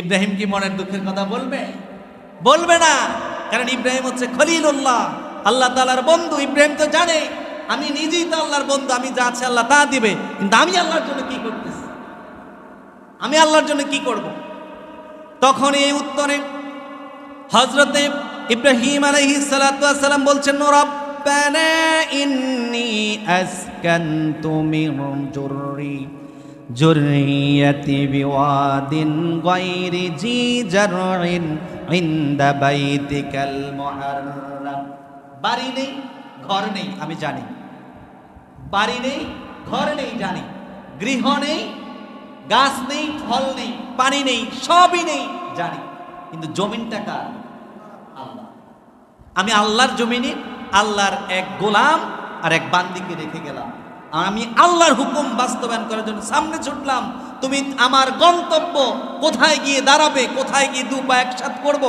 ইব্রাহিম কি মনের দুঃখের কথা বলবে? বলবে না, কারণ ইব্রাহিম হচ্ছে খলিলুল্লাহ, আল্লাহ তাআলার বন্ধু। ইব্রাহিম তো জানে আমি নিজেই তো আল্লাহর বন্ধু, আমি যা আছে আল্লাহ তা দিবে, কিন্তু আমি আল্লাহর জন্য কি করতেছি, আমি আল্লাহর জন্য কি করব? তখন এই উত্তরে হযরতে ইব্রাহিম আলাইহিস সালাতু ওয়াস সালাম বলছেন, রব্বানা ইন্নী আসকানতু মিন যুররিয়াতি বিওয়াদিন গায়রি জি জারইন ইনদা বাইতিকাল মুহাররাম। বাড়ি নেই, ঘর নেই, আমি জানি। বাড়ি নেই, ঘর নেই, জানি। গৃহ নেই, গাছ নেই, ফল নেই, পানি নেই, সবই নেই, জানি। কিন্তু জমিনটা কার? আল্লাহ। আমি আল্লাহর জমিনে আল্লাহর এক গোলাম আর এক বান্দিকে রেখে গেলাম। আমি আল্লাহর হুকুম বাস্তবায়ন করার জন্য সামনে ছুটলাম। তুমি আমার গন্তব্য কোথায় গিয়ে দাঁড়াবে, কোথায় গিয়ে দু পা একসাথে করব,